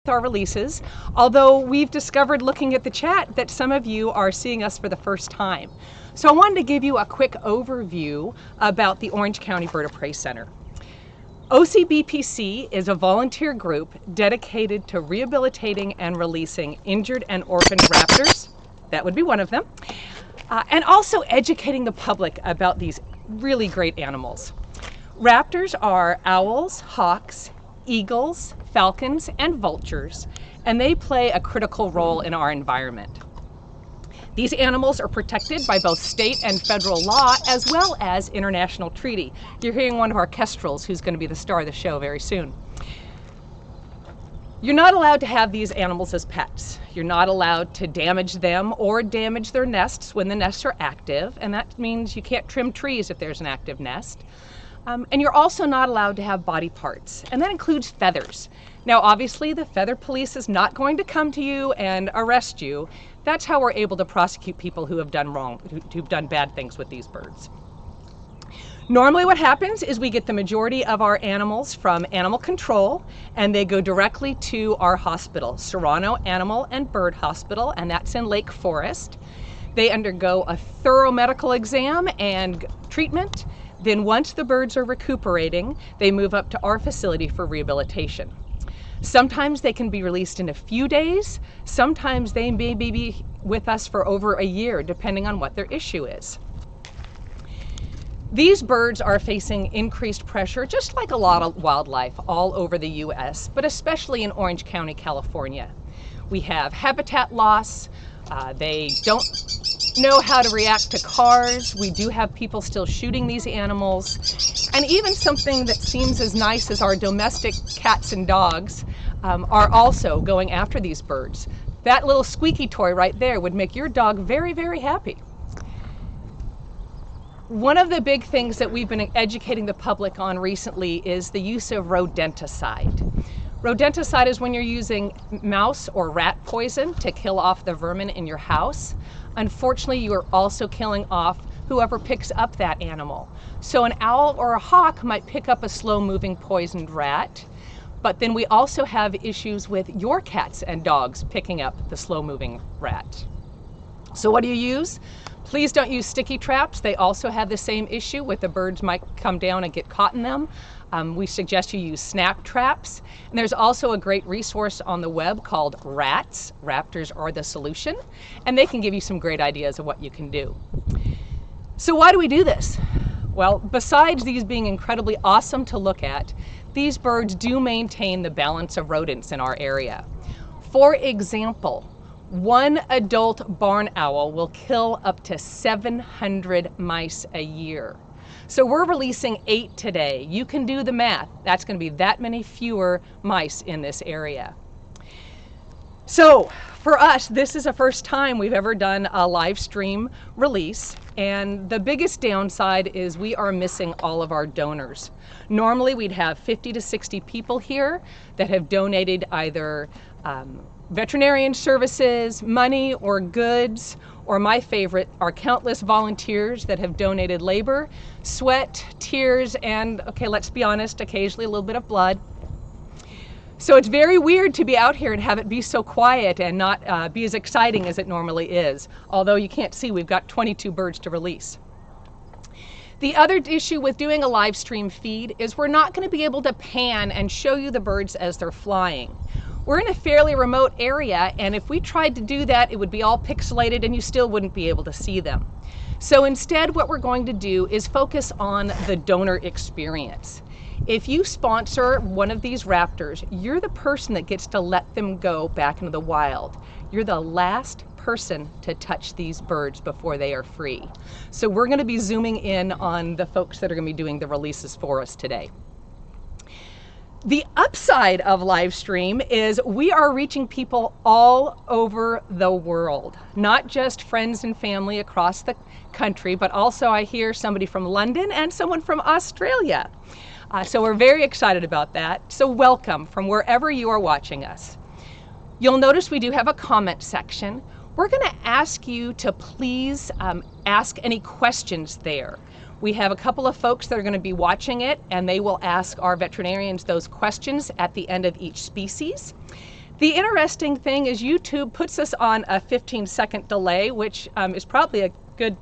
Our releases, although we've discovered looking at the chat that some of you are seeing us for the first time. So I wanted to give you a quick overview about the Orange County Bird of Prey Center. OCBPC is a volunteer group dedicated to rehabilitating and releasing injured and orphaned raptors, that would be one of them, and also educating the public about these really great animals. Raptors are owls, hawks, eagles, falcons, and vultures, and they play a critical role in our environment. These animals are protected by both state and federal law as well as international treaty. You're hearing one of our Kestrels, who's going to be the star of the show very soon. You're not allowed to have these animals as pets. You're not allowed to damage them or damage their nests when the nests are active, and that means you can't trim trees if there's an active nest. And you're also not allowed to have body parts, and that includes feathers. Now, obviously, the feather police is not going to come to you and arrest you. That's how we're able to prosecute people who have done wrong, who've done bad things with these birds. Normally what happens is we get the majority of our animals from animal control, and they go directly to our hospital, Serrano Animal and Bird Hospital, and that's in Lake Forest. They undergo a thorough medical exam and treatment. Then once the birds are recuperating, they move up to our facility for rehabilitation. Sometimes they can be released in a few days. Sometimes they may be with us for over a year, depending on what their issue is. These birds are facing increased pressure, just like a lot of wildlife all over the US, but especially in Orange County, California. We have habitat loss. They don't know how to react to cars. We do have people still shooting these animals. And even something that seems as nice as our domestic cats and dogs are also going after these birds. That little squeaky toy right there would make your dog very, very happy. One of the big things that we've been educating the public on recently is the use of rodenticide. Rodenticide is when you're using mouse or rat poison to kill off the vermin in your house. Unfortunately, you are also killing off whoever picks up that animal. So an owl or a hawk might pick up a slow-moving poisoned rat, but then we also have issues with your cats and dogs picking up the slow-moving rat. So what do you use? Please don't use sticky traps. They also have the same issue with the birds might come down and get caught in them. We suggest you use snap traps. And there's also a great resource on the web called Rats. Raptors Are the Solution. And they can give you some great ideas of what you can do. So why do we do this? Well, besides these being incredibly awesome to look at, these birds do maintain the balance of rodents in our area. For example, one adult barn owl will kill up to 700 mice a year. So we're releasing 8 today. You can do the math. That's going to be that many fewer mice in this area. So for us, this is the first time we've ever done a live stream release. And the biggest downside is we are missing all of our donors. Normally we'd have 50 to 60 people here that have donated either veterinarian services, money, or goods, or my favorite, our countless volunteers that have donated labor, sweat, tears, and, okay, let's be honest, occasionally a little bit of blood. So it's very weird to be out here and have it be so quiet and not be as exciting as it normally is. Although you can't see, we've got 22 birds to release. The other issue with doing a live stream feed is we're not going to be able to pan and show you the birds as they're flying. We're in a fairly remote area, and if we tried to do that, it would be all pixelated and you still wouldn't be able to see them. So instead, what we're going to do is focus on the donor experience. If you sponsor one of these raptors, you're the person that gets to let them go back into the wild. You're the last person to touch these birds before they are free. So we're going to be zooming in on the folks that are going to be doing the releases for us today. The upside of live stream is we are reaching people all over the world, not just friends and family across the country, but also I hear somebody from London and someone from Australia. So we're very excited about that. So welcome from wherever you are watching us. You'll notice we do have a comment section. We're going to ask you to please ask any questions there. We have a couple of folks that are going to be watching it, and they will ask our veterinarians those questions at the end of each species. The interesting thing is YouTube puts us on a 15-second delay, which is probably a good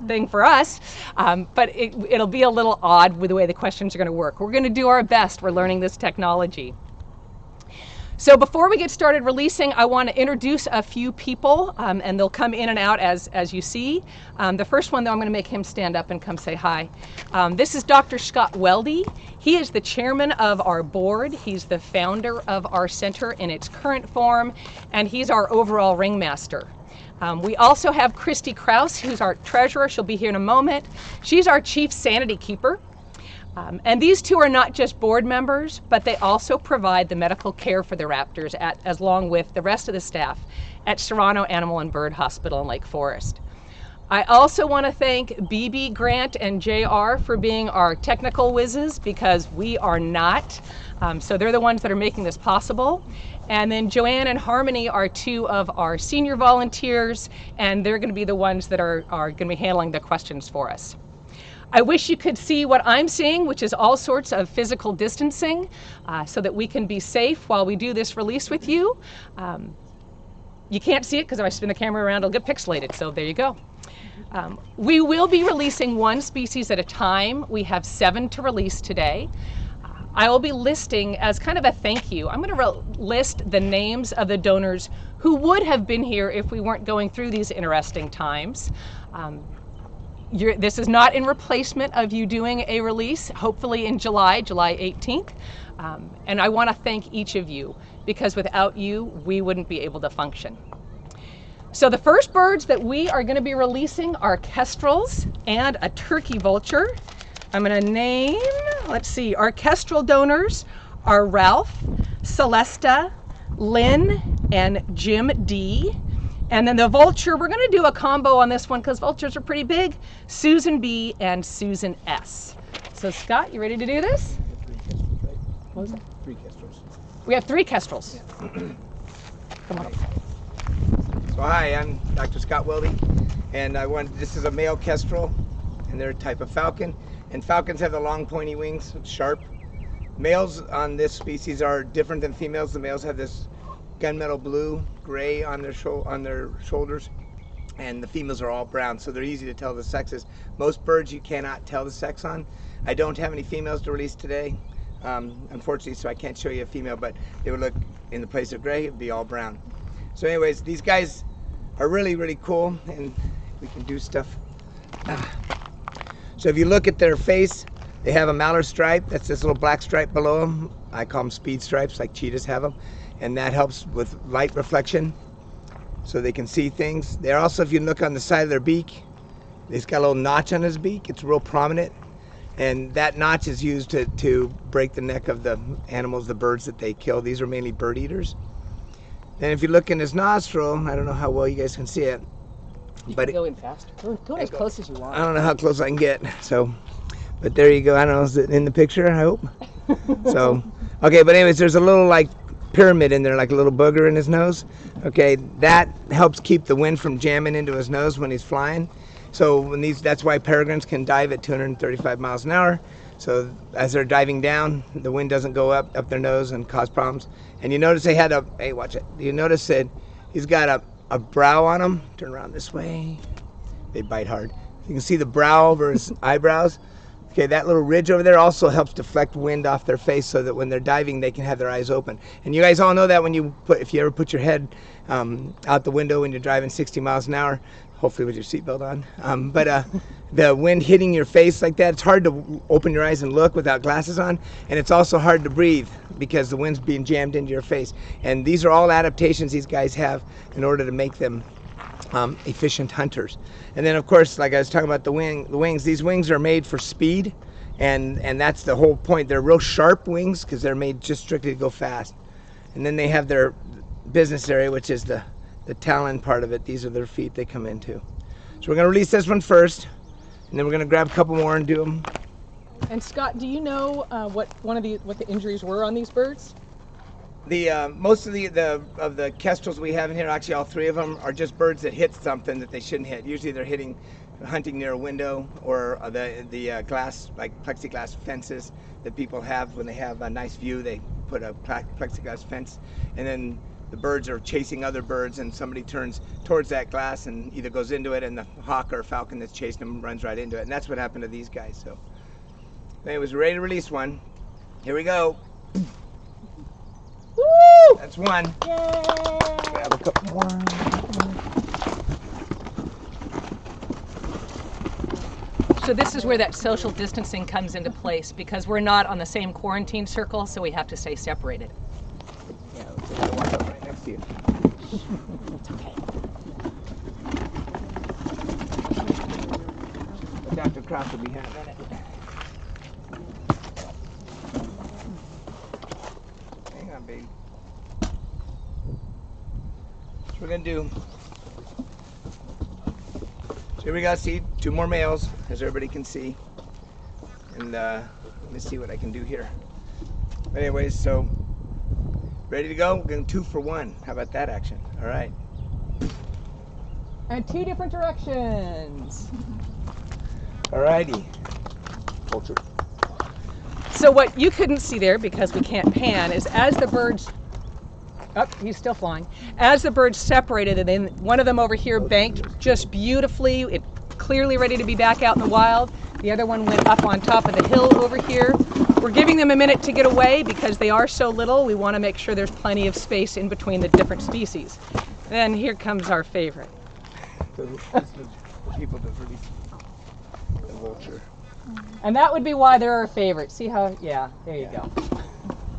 thing for us, but it'll be a little odd with the way the questions are going to work. We're going to do our best. We're learning this technology. So before we get started releasing, I want to introduce a few people, and they'll come in and out as you see. The first one, though, I'm going to make him stand up and come say hi. This is Dr. Scott Weldy. He is the chairman of our board. He's the founder of our center in its current form, and he's our overall ringmaster. We also have Christy Kraus, who's our treasurer. She'll be here in a moment. She's our chief sanity keeper. And these two are not just board members, but they also provide the medical care for the raptors along with the rest of the staff at Serrano Animal and Bird Hospital in Lake Forest. I also want to thank BB, Grant, and JR for being our technical whizzes, because we are not. So they're the ones that are making this possible. And then Joanne and Harmony are two of our senior volunteers, and they're going to be the ones that are going to be handling the questions for us. I wish you could see what I'm seeing, which is all sorts of physical distancing, so that we can be safe while we do this release with you. You can't see it because if I spin the camera around, it'll get pixelated, so there you go. We will be releasing one species at a time. We have 7 to release today. I will be listing, as kind of a thank you, I'm going to list the names of the donors who would have been here if we weren't going through these interesting times. This is not in replacement of you doing a release, hopefully in July 18th. And I want to thank each of you, because without you, we wouldn't be able to function. So the first birds that we are going to be releasing are Kestrels and a turkey vulture. I'm going to name, let's see, our Kestrel donors are Ralph, Celesta, Lynn, and Jim D. And then the vulture, we're going to do a combo on this one because vultures are pretty big. Susan B. and Susan S. So Scott, you ready to do this? What was it? 3 Kestrels. We have 3 Kestrels. Yeah. Come on up. So hi, I'm Dr. Scott Weldy, and this is a male Kestrel, and they're a type of falcon. And falcons have the long pointy wings, sharp. Males on this species are different than females. The males have this gunmetal blue, gray on their shoulders, and the females are all brown, so they're easy to tell the sexes. Most birds you cannot tell the sex on. I don't have any females to release today, unfortunately, so I can't show you a female, but they would look, in the place of gray, it'd be all brown. So anyways, these guys are really, really cool, and we can do stuff. So if you look at their face, they have a mallard stripe. That's this little black stripe below them. I call them speed stripes, like cheetahs have them. And that helps with light reflection so they can see things. They're also, if you look on the side of their beak, he's got a little notch on his beak. It's real prominent. And that notch is used to break the neck of the animals, the birds that they kill. These are mainly bird eaters. Then if you look in his nostril, I don't know how well you guys can see it. You can go in faster. Go as close as you want. I don't know how close I can get. But there you go. I don't know, is it in the picture, I hope? So, okay, but anyways, there's a little like pyramid in there, like a little booger in his nose. Okay, that helps keep the wind from jamming into his nose when he's flying. So that's why peregrines can dive at 235 miles an hour. So as they're diving down, the wind doesn't go up their nose and cause problems. And you notice they had hey, watch it. You notice that he's got a brow on him. Turn around this way. They bite hard. You can see the brow over his eyebrows. Okay, that little ridge over there also helps deflect wind off their face so that when they're diving, they can have their eyes open. And you guys all know that if you ever put your head out the window when you're driving 60 miles an hour, hopefully with your seatbelt on. But the wind hitting your face like that, it's hard to open your eyes and look without glasses on. And it's also hard to breathe because the wind's being jammed into your face. And these are all adaptations these guys have in order to make them efficient hunters. And then of course, like I was talking about the wings, these wings are made for speed And that's the whole point. They're real sharp wings because they're made just strictly to go fast. And then they have their business area, which is the talon part of it. These are their feet they come into. So we're going to release this one first, and then we're going to grab a couple more and do them. And Scott, do you know what the injuries were on these birds? Most of the kestrels we have in here, actually all three of them, are just birds that hit something that they shouldn't hit. Usually they're hunting near a window or the glass, like plexiglass fences that people have when they have a nice view. They put a plexiglass fence, and then the birds are chasing other birds, and somebody turns towards that glass and either goes into it, and the hawk or falcon that's chasing them runs right into it. And that's what happened to these guys. So anyways, we're ready to release one. Here we go. Woo! That's one. Yay! Grab a couple more. So this is where that social distancing comes into place, because we're not on the same quarantine circle, so we have to stay separated. Yeah, I gotta walk up right next to you. It's okay. Dr. Cross will be here in a minute. Hang on, baby. So we're gonna do. So here we go. See, two more males, as everybody can see. And let me see what I can do here. But anyways, so ready to go? We're going 2 for 1. How about that action? All right. And 2 different directions. All righty. Vulture. So what you couldn't see there, because we can't pan, is as the birds, oh, he's still flying. As the birds separated, and then one of them over here banked just beautifully, it clearly ready to be back out in the wild. The other one went up on top of the hill over here. We're giving them a minute to get away because they are so little. We want to make sure there's plenty of space in between the different species. Then here comes our favorite. So this is the people that release the vulture. And that would be why they're our favorite. See how, yeah, there you go.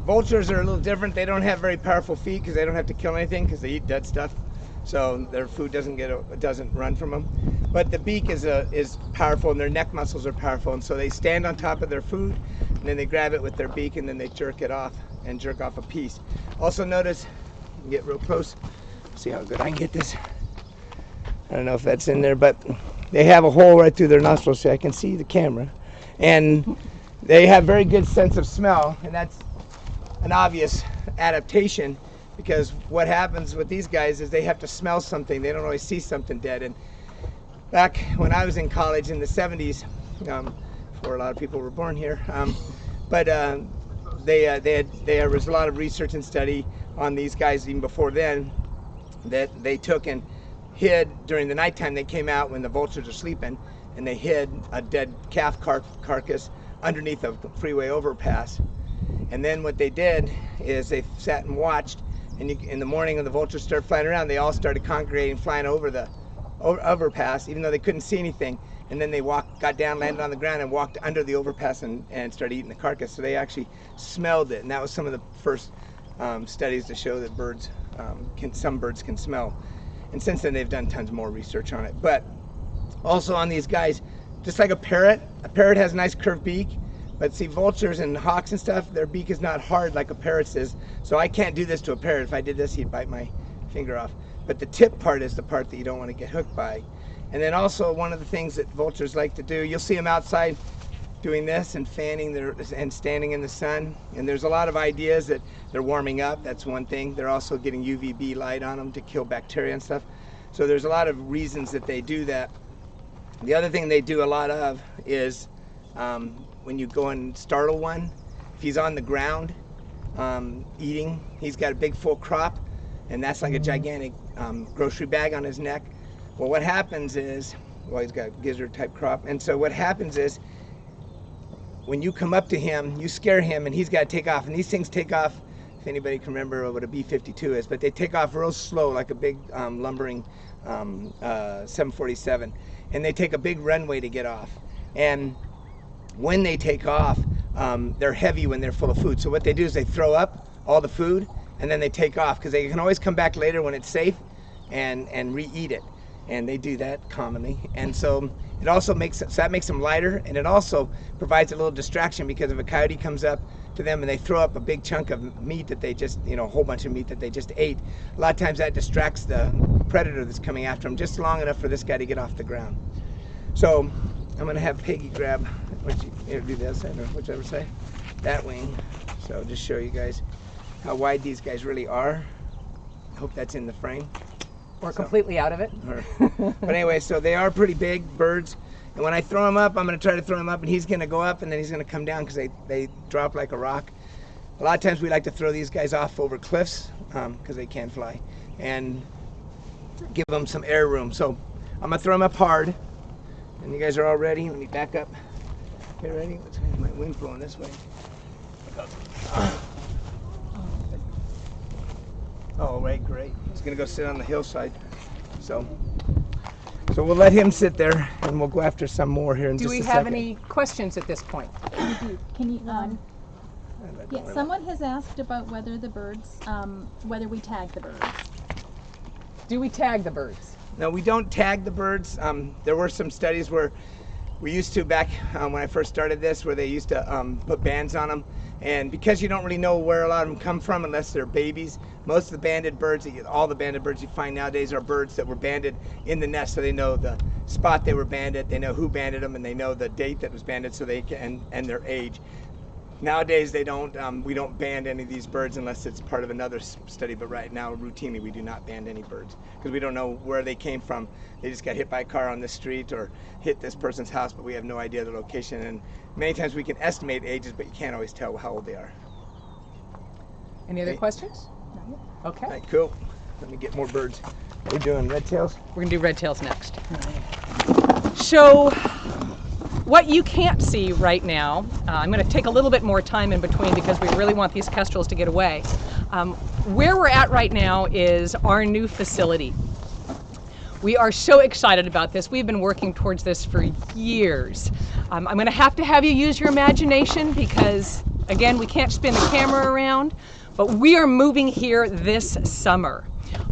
Vultures are a little different. They don't have very powerful feet because they don't have to kill anything because they eat dead stuff. So their food doesn't run from them. But the beak is powerful, and their neck muscles are powerful, and so they stand on top of their food, and then they grab it with their beak, and then they jerk it off and jerk off a piece. Also notice, get real close, see how good I can get this. I don't know if that's in there, but they have a hole right through their nostrils so I can see the camera. And they have very good sense of smell, and that's an obvious adaptation, because what happens with these guys is they have to smell something. They don't always see something dead. And back when I was in college in the 70s, before a lot of people were born here, there was a lot of research and study on these guys even before then that they took and hid during the nighttime. They came out when the vultures are sleeping, and they hid a dead calf carcass underneath a freeway overpass. And then what they did is they sat and watched, and in the morning when the vultures started flying around, they all started congregating, flying over the overpass, even though they couldn't see anything. And then they got down, landed on the ground, and walked under the overpass and started eating the carcass. So they actually smelled it, and that was some of the first studies to show that some birds can smell. And since then they've done tons more research on it. But also on these guys, just like a parrot has a nice curved beak. But see, vultures and hawks and stuff, their beak is not hard like a parrot's is. So I can't do this to a parrot. If I did this, he'd bite my finger off. But the tip part is the part that you don't want to get hooked by. And then also one of the things that vultures like to do, you'll see them outside doing this and fanning and standing in the sun. And there's a lot of ideas that they're warming up. That's one thing. They're also getting UVB light on them to kill bacteria and stuff. So there's a lot of reasons that they do that. The other thing they do a lot of is when you go and startle one, if he's on the ground eating, he's got a big full crop, and that's like a gigantic grocery bag on his neck. Well, what happens is, he's got a gizzard type crop, and so what happens is when you come up to him, you scare him, and he's got to take off. And these things take off, if anybody can remember what a B-52 is, but they take off real slow, like a big lumbering 747, and they take a big runway to get off. And when they take off, they're heavy when they're full of food. So what they do is they throw up all the food, and then they take off, because they can always come back later when it's safe and re-eat it. And they do that commonly. And so It also makes them lighter, and it also provides a little distraction, because if a coyote comes up to them and they throw up a big chunk of meat that they just, a whole bunch of meat that they just ate, a lot of times that distracts the predator that's coming after them just long enough for this guy to get off the ground. So I'm gonna have Peggy grab, do this, whichever side, that wing. So I'll just show you guys how wide these guys really are. I hope that's in the frame. Or completely out of it. But anyway, so they are pretty big birds. And when I throw them up, I'm going to try to throw him up, and he's going to go up, and then he's going to come down, because they drop like a rock. A lot of times we like to throw these guys off over cliffs, because they can't fly, and give them some air room. So I'm going to throw them up hard. And you guys are all ready. Let me back up. Okay, ready? Let's have my wind blowing this way. Oh, right, great. He's going to go sit on the hillside. So we'll let him sit there, and we'll go after some more here in just a second. Do we have any questions at this point? Can you, yeah, someone has asked about whether the birds, whether we tag the birds. Do we tag the birds? No, we don't tag the birds. There were some studies where we used to, back when I first started this, where they used to put bands on them. And because you don't really know where a lot of them come from unless they're babies, most of the banded birds, all the banded birds you find nowadays are birds that were banded in the nest, so they know the spot they were banded, they know who banded them, and they know the date that was banded, so they can, and their age. Nowadays they don't, we don't band any of these birds unless it's part of another study, but right now routinely we do not band any birds because we don't know where they came from. They just got hit by a car on the street or hit this person's house, but we have no idea the location, and many times we can estimate ages, but you can't always tell how old they are. Any other questions? Okay. All right, cool. Let me get more birds. What are we doing, red tails? We're gonna do red tails next. So, what you can't see right now, I'm going to take a little bit more time in between because we really want these kestrels to get away. Where we're at right now is our new facility. We are so excited about this. We've been working towards this for years. I'm going to have you use your imagination because, again, we can't spin the camera around, but we are moving here this summer.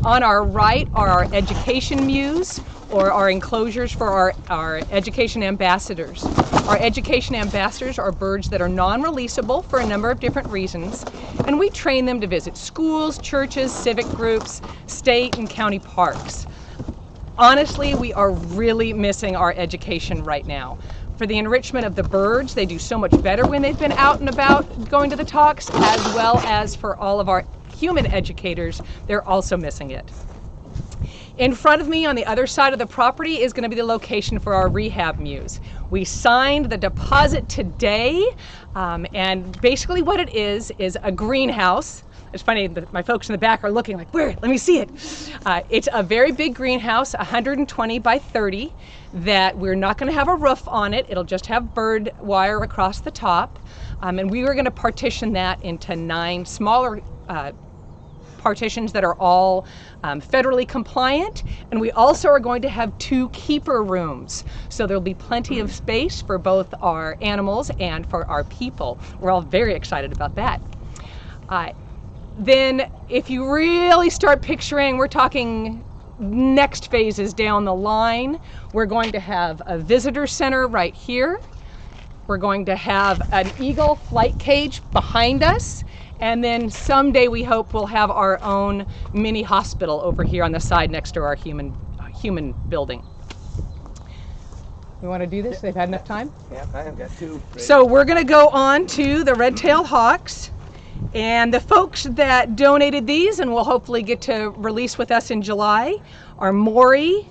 On our right are our education mews, or our enclosures for our education ambassadors. Our education ambassadors are birds that are non-releasable for a number of different reasons, and we train them to visit schools, churches, civic groups, state and county parks. Honestly, we are really missing our education right now. For the enrichment of the birds, they do so much better when they've been out and about going to the talks, as well as for all of our human educators, they're also missing it. In front of me on the other side of the property is going to be the location for our rehab mews. We signed the deposit today, and basically what it is a greenhouse. It's funny that my folks in the back are looking like, where? Let me see it. It's a very big greenhouse, 120 by 30, that we're not going to have a roof on it. It'll just have bird wire across the top. And we are going to partition that into 9 smaller partitions that are all federally compliant, and we also are going to have 2 keeper rooms, so there'll be plenty of space for both our animals and for our people. We're all very excited about that. Then if you really start picturing, we're talking next phases down the line, we're going to have a visitor center right here. We're going to have an eagle flight cage behind us. And then someday we hope we'll have our own mini hospital over here on the side next to our human building. We want to do this? They've had enough time? Yeah, I have got 2. Great. So we're going to go on to the red-tailed hawks. And the folks that donated these and will hopefully get to release with us in July are Maury,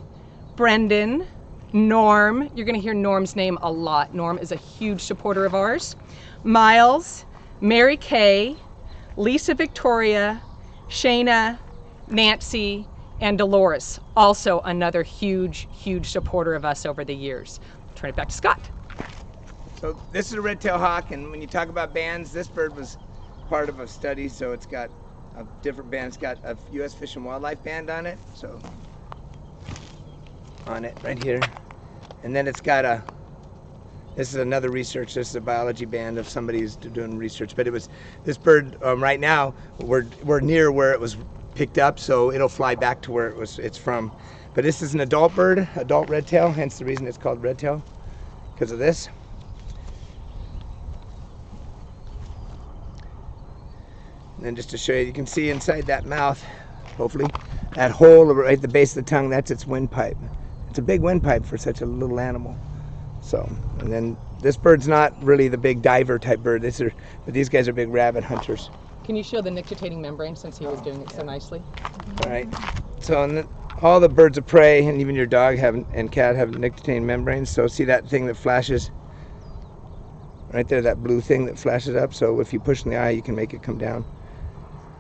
Brendan, Norm. You're going to hear Norm's name a lot. Norm is a huge supporter of ours. Miles, Mary Kay, Lisa Victoria, Shayna, Nancy, and Dolores, also another huge supporter of us over the years. I'll turn it back to Scott. So this is a red-tailed hawk, and when you talk about bands, this bird was part of a study, so it's got a different band. It's got a U.S. Fish and Wildlife band on it, so on it right here. And then it's got a, this is another research, this is a biology band of somebody who's doing research, but it was, this bird right now, we're near where it was picked up, so it'll fly back to where it's from. But this is an adult bird, adult red tail, hence the reason it's called red tail, because of this. And then just to show you, you can see inside that mouth, hopefully, that hole right at the base of the tongue, that's its windpipe. It's a big windpipe for such a little animal. So, and then this bird's not really the big diver type bird. But these guys are big rabbit hunters. Can you show the nictitating membrane since he was doing it so nicely? All right. So all the birds of prey and even your dog and cat have nictitating membranes. So see that thing that flashes right there, that blue thing that flashes up. So if you push in the eye, you can make it come down.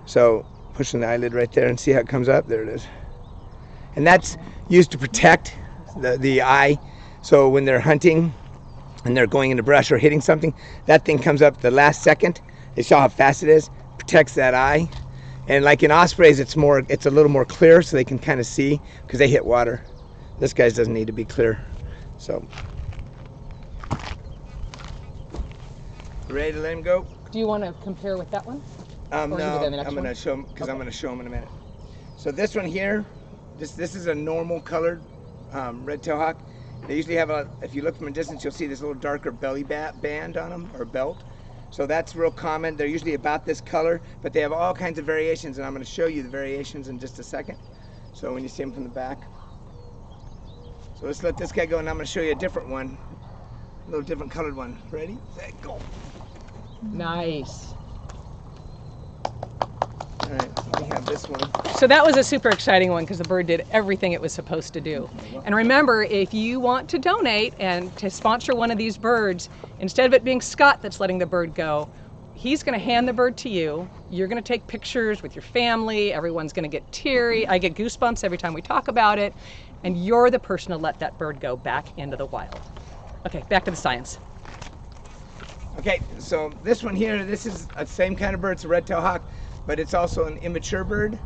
So push in the eyelid right there and see how it comes up. There it is. And that's used to protect the eye. So when they're hunting and they're going into brush or hitting something, that thing comes up the last second. You saw how fast it is, protects that eye. And like in ospreys, it's a little more clear, so they can kind of see because they hit water. This guy's doesn't need to be clear. So, you ready to let him go? Do you want to compare with that one? No, I'm going to show him because Okay. I'm going to show him in a minute. So this one here, this is a normal colored red-tailed hawk. They usually have if you look from a distance, you'll see this little darker belly band on them, or belt. So that's real common. They're usually about this color, but they have all kinds of variations, and I'm going to show you the variations in just a second. So when you see them from the back. So let's let this guy go, and I'm going to show you a different one, a little different colored one. Ready, set, go. Nice. All right, we have this one. So that was a super exciting one because the bird did everything it was supposed to do. And remember, if you want to donate and to sponsor one of these birds, instead of it being Scott that's letting the bird go, he's going to hand the bird to you. You're going to take pictures with your family. Everyone's going to get teary. I get goosebumps every time we talk about it. And you're the person to let that bird go back into the wild. Okay, back to the science. Okay, so this one here, this is the same kind of bird. It's a red-tailed hawk, but it's also an immature bird.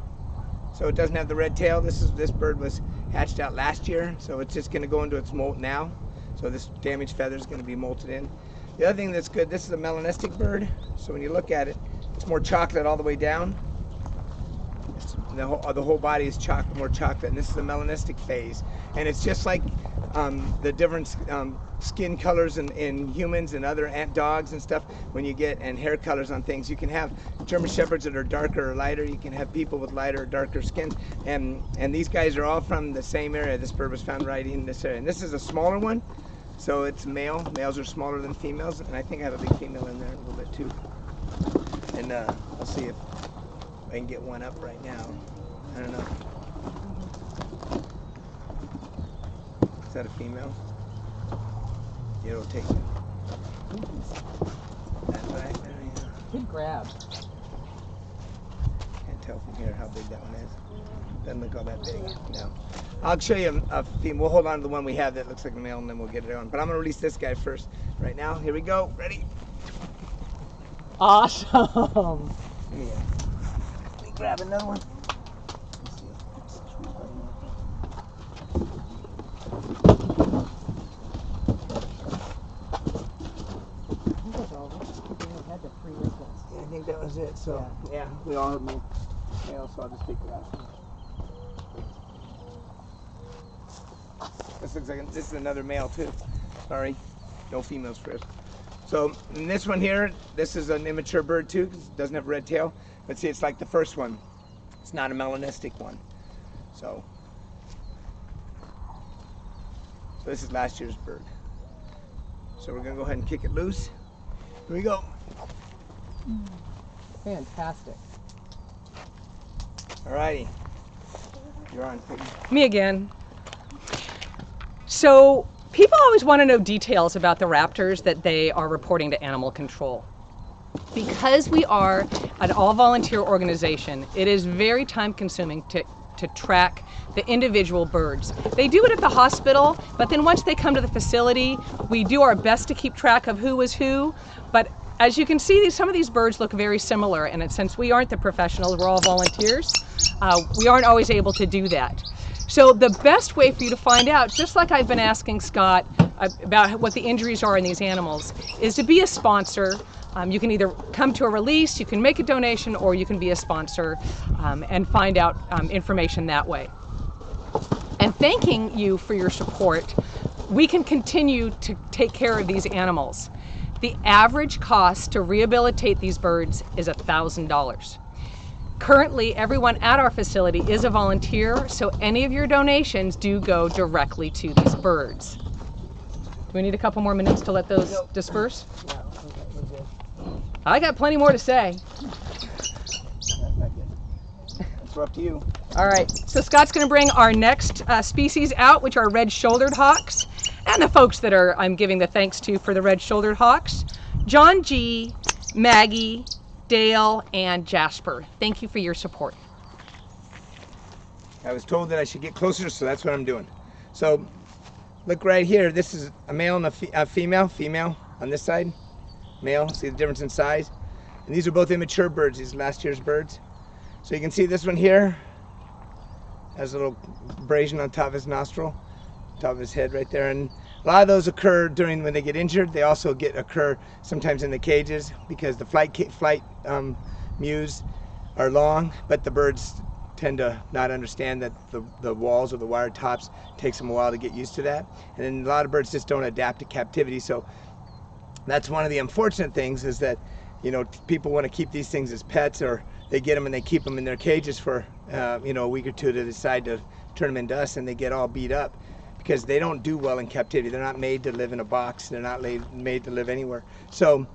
So it doesn't have the red tail. This bird was hatched out last year, so it's just going to go into its molt now. So this damaged feather is going to be molted in. The other thing that's good, this is a melanistic bird. So when you look at it, it's more chocolate all the way down. The whole body is more chocolate, and this is the melanistic phase. And it's just like the different skin colors in humans and other dogs and stuff. When you get and hair colors on things, you can have German shepherds that are darker or lighter. You can have people with lighter or darker skin, and these guys are all from the same area. This bird was found right in this area, and this is a smaller one, so it's male. Males are smaller than females, and I think I have a big female in there a little bit too. And I'll see if I can get one up right now. I don't know. Is that a female? It'll take it. That right there, yeah. Good grab. Can't tell from here how big that one is. Doesn't look all that big. No. I'll show you a female. We'll hold on to the one we have that looks like a male, and then we'll get it on. But I'm going to release this guy first. Right now, here we go. Ready? Awesome. Let me grab another one. I think that was it. So yeah, we all have male, so I'll just take the last one. This looks like this is another male too. Sorry, no females first. So in this one here, this is an immature bird too, because it doesn't have a red tail. But see, it's like the first one. It's not a melanistic one. So this is last year's bird. So we're gonna go ahead and kick it loose. Here we go. Fantastic. Alrighty. You're on, Peggy. Me again. So people always want to know details about the raptors that they are reporting to animal control. Because we are an all-volunteer organization, it is very time-consuming to track the individual birds. They do it at the hospital, but then once they come to the facility, we do our best to keep track of who is who. But as you can see, some of these birds look very similar, and since we aren't the professionals, we're all volunteers, we aren't always able to do that. So the best way for you to find out, just like I've been asking Scott about what the injuries are in these animals, is to be a sponsor. You can either come to a release, you can make a donation, or you can be a sponsor and find out information that way. And thanking you for your support, we can continue to take care of these animals. The average cost to rehabilitate these birds is $1,000. Currently, everyone at our facility is a volunteer, so any of your donations do go directly to these birds. Do we need a couple more minutes to let those disperse? No, we're good. I got plenty more to say. That's not good. It's up to you. All right, so Scott's going to bring our next species out, which are red-shouldered hawks, and the folks that I'm giving the thanks to for the red-shouldered hawks, John G., Maggie, Dale, and Jasper. Thank you for your support. I was told that I should get closer, so that's what I'm doing. So look right here. This is a male and a female on this side. Male, see the difference in size? And these are both immature birds, these last year's birds. So you can see this one here has a little abrasion on top of his nostril, top of his head right there. And a lot of those occur when they get injured. They also occur sometimes in the cages because the flight mews are long, but the birds tend to not understand that the walls or the wire tops takes them a while to get used to that. And then a lot of birds just don't adapt to captivity. So that's one of the unfortunate things, is that, you know, people want to keep these things as pets, or they get them and they keep them in their cages for you know, a week or two to decide to turn them into us, and they get all beat up because they don't do well in captivity. They're not made to live in a box. They're not made to live anywhere. So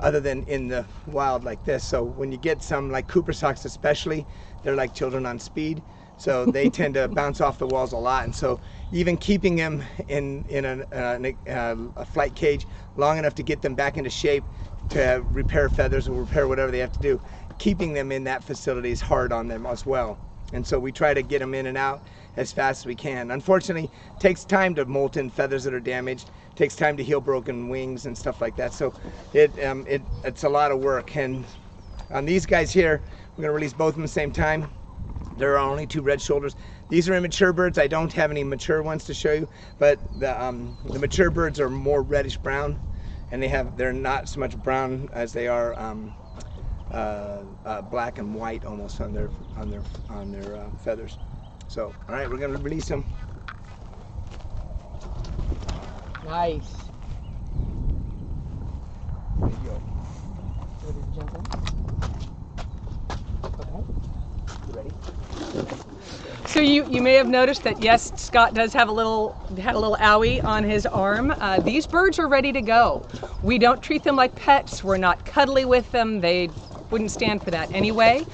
other than in the wild like this. So when you get some like Cooper socks especially, they're like children on speed. So they tend to bounce off the walls a lot. And so even keeping them in a flight cage long enough to get them back into shape to repair feathers or repair whatever they have to do, keeping them in that facility is hard on them as well. And so we try to get them in and out as fast as we can. Unfortunately, it takes time to molt in feathers that are damaged. It takes time to heal broken wings and stuff like that. So it's a lot of work. And on these guys here, we're going to release both of them at the same time. There are only 2 red shoulders. These are immature birds. I don't have any mature ones to show you, but the mature birds are more reddish brown, and they're not so much brown as they are black and white almost on their feathers. So, all right, we're gonna release them. Nice. There you go. Ready to jump in? Okay. You ready? So you may have noticed that yes, Scott does have had a little owie on his arm. These birds are ready to go. We don't treat them like pets. We're not cuddly with them. They wouldn't stand for that anyway.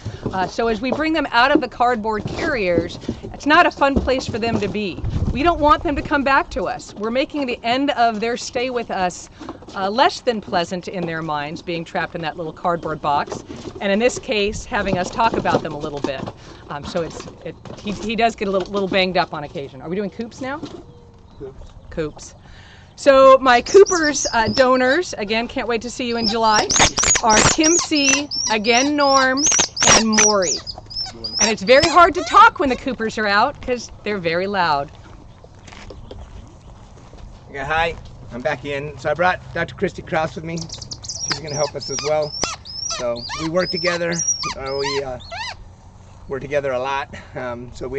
So as we bring them out of the cardboard carriers, it's not a fun place for them to be. We don't want them to come back to us. We're making the end of their stay with us less than pleasant in their minds, being trapped in that little cardboard box, and in this case, having us talk about them a little bit. So he does get a little banged up on occasion. Are we doing coops now? Coops. Coops. So my Coopers donors, again, can't wait to see you in July, are Kim C., again Norm, and Maury. And it's very hard to talk when the Coopers are out because they're very loud. Okay, hi, I'm back in. So I brought Dr. Christy Krause with me. She's going to help us as well. So we work together. We work together a lot.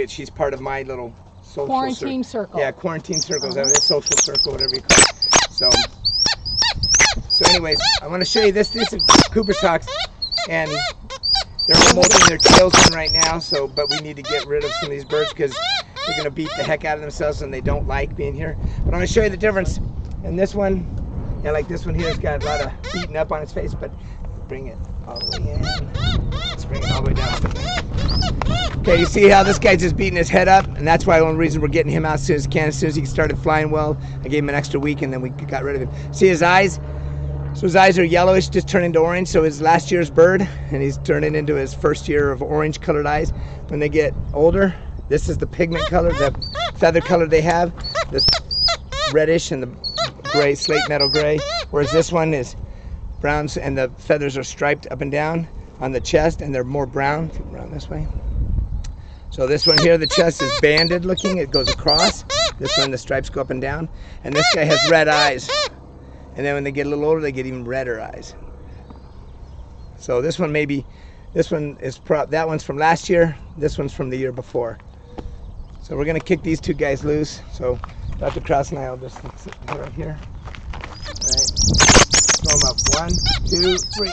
She's part of my little social Quarantine circle. Yeah, quarantine circles. Social circle, whatever you call it. So anyways, I want to show you this. This is Cooper socks, and they're molting their tails in right now. But we need to get rid of some of these birds because they're going to beat the heck out of themselves and they don't like being here. But I'm going to show you the difference. And this one, like this one here, has got a lot of beaten up on its face, but bring it all the way in. Let's bring it all the way down. Okay, you see how this guy's just beating his head up? And that's why the only reason we're getting him out as soon as he can. As soon as he started flying well, I gave him an extra week and then we got rid of him. See his eyes? So his eyes are yellowish, just turning to orange. So his last year's bird, and he's turning into his first year of orange colored eyes. When they get older, this is the pigment color, the feather color they have. This reddish and the gray, slate metal gray. Whereas this one is brown and the feathers are striped up and down on the chest and they're more brown. Around this way. So this one here, the chest is banded looking, it goes across. This one, the stripes go up and down. And this guy has red eyes. And then when they get a little older, they get even redder eyes. So this one that one's from last year. This one's from the year before. So we're gonna kick these two guys loose. So Dr. Krause and I will just sit right here. All right. Throw them up. 1, 2, 3.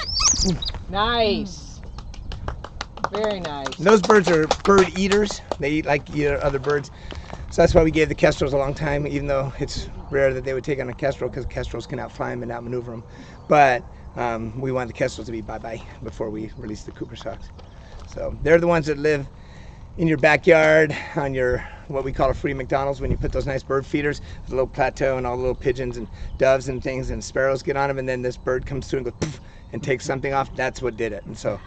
Nice. Very nice. And those birds are bird eaters. They eat like other birds. So that's why we gave the Kestrels a long time, even though it's rare that they would take on a Kestrel, because Kestrels can outfly them and outmaneuver them. But we want the Kestrels to be bye-bye before we release the Cooper Sox. So they're the ones that live in your backyard on your, what we call a free McDonald's, when you put those nice bird feeders with a little plateau and all the little pigeons and doves and things and sparrows get on them, and then this bird comes through and goes poof, and takes something off. That's what did it. And so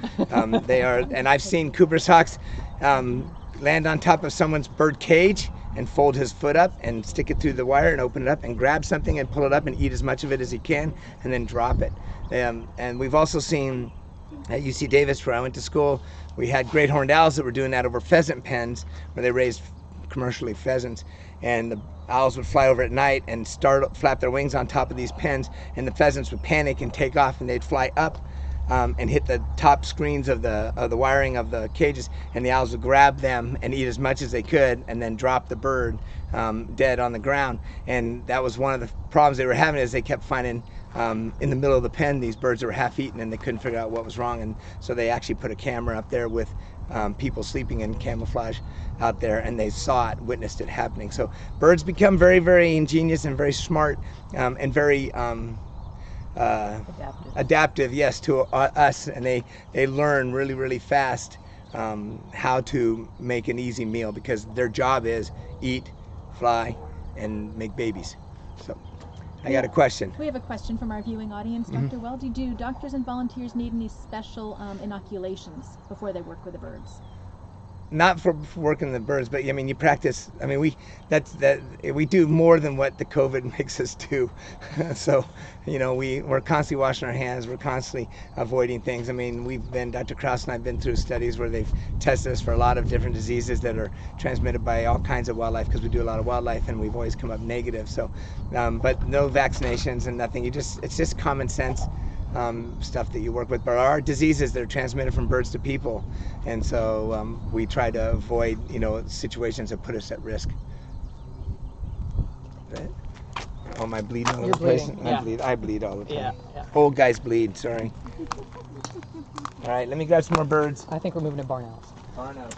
they are, and I've seen Cooper Sox land on top of someone's bird cage and fold his foot up and stick it through the wire and open it up and grab something and pull it up and eat as much of it as he can and then drop it. And we've also seen at UC Davis, where I went to school, we had great horned owls that were doing that over pheasant pens where they raised commercially pheasants, and the owls would fly over at night and flap their wings on top of these pens, and the pheasants would panic and take off, and they'd fly up and hit the top screens of the wiring of the cages, and the owls would grab them and eat as much as they could and then drop the bird dead on the ground. And that was one of the problems they were having, is they kept finding in the middle of the pen these birds that were half eaten, and they couldn't figure out what was wrong. And so they actually put a camera up there with people sleeping in camouflage out there, and they saw it, witnessed it happening. So birds become very, very ingenious and very smart and very adaptive, yes, to us, and they learn really, really fast how to make an easy meal, because their job is eat, fly, and make babies. So I got a question. We have a question from our viewing audience. Dr. Weldy, do doctors and volunteers need any special inoculations before they work with the birds? Not for working the birds, but I mean, you practice. I mean, we do more than what the COVID makes us do. So, you know, we're constantly washing our hands. We're constantly avoiding things. I mean, Dr. Krause and I have been through studies where they've tested us for a lot of different diseases that are transmitted by all kinds of wildlife, because we do a lot of wildlife, and we've always come up negative. So, but no vaccinations and nothing. It's just common sense. Stuff that you work with. But there are diseases that are transmitted from birds to people, and so we try to avoid, you know, situations that put us at risk. Right? Oh, am I bleeding all over the place? Yeah. I bleed all the time. Yeah. Old guys bleed, sorry. All right, let me grab some more birds. I think we're moving to barn owls. Barn owls.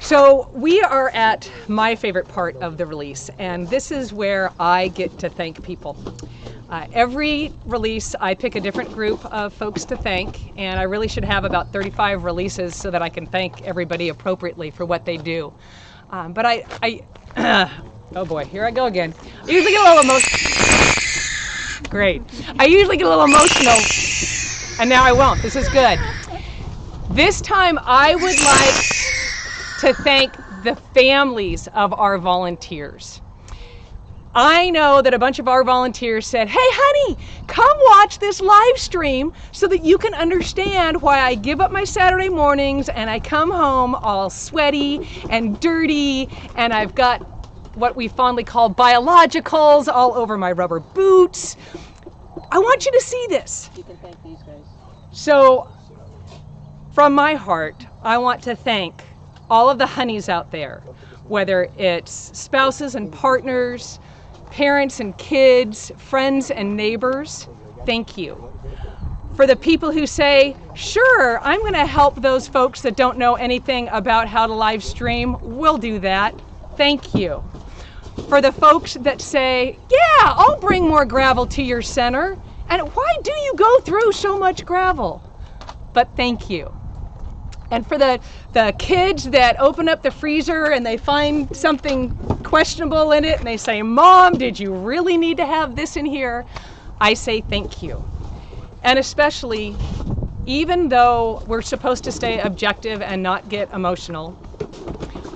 So we are at my favorite part of the release, and this is where I get to thank people. Every release, I pick a different group of folks to thank, and I really should have about 35 releases so that I can thank everybody appropriately for what they do. But oh boy, here I go again. I usually get a little emotional. Great. I usually get a little emotional, and now I won't. This is good. This time, I would like to thank the families of our volunteers. I know that a bunch of our volunteers said, "Hey honey, come watch this live stream so that you can understand why I give up my Saturday mornings and I come home all sweaty and dirty, and I've got what we fondly call biologicals all over my rubber boots. I want you to see this." You can thank these guys. So from my heart, I want to thank all of the honeys out there, whether it's spouses and partners, parents and kids, friends and neighbors. Thank you. For the people who say, "Sure, I'm going to help those folks that don't know anything about how to live stream, we'll do that." Thank you. For the folks that say, "Yeah, I'll bring more gravel to your center, and why do you go through so much gravel?" But thank you. And for the kids that open up the freezer and they find something questionable in it and they say, "Mom, did you really need to have this in here?" I say thank you. And especially, even though we're supposed to stay objective and not get emotional,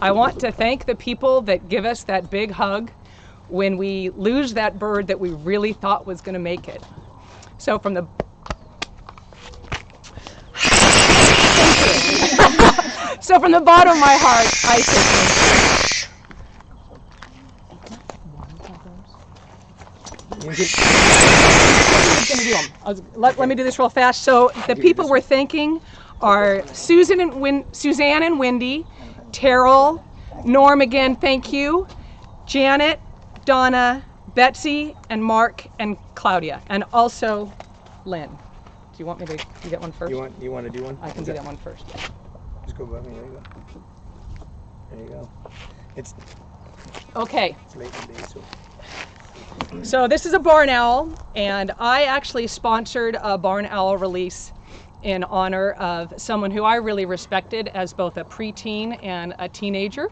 I want to thank the people that give us that big hug when we lose that bird that we really thought was going to make it. So from the So from the bottom of my heart, I say thank you. was going to do them. Let me do this real fast. So the people we're thanking are Suzanne and Wendy, Terrell, Norm again, thank you, Janet, Donna, Betsy, and Mark, and Claudia, and also Lynn. Do you want me to do that one first? You want to do one? I can do that one first. Just go above me. There you go. There you go. It's Okay. It's late in the day, so. So this is a barn owl, and I actually sponsored a barn owl release in honor of someone who I really respected as both a preteen and a teenager.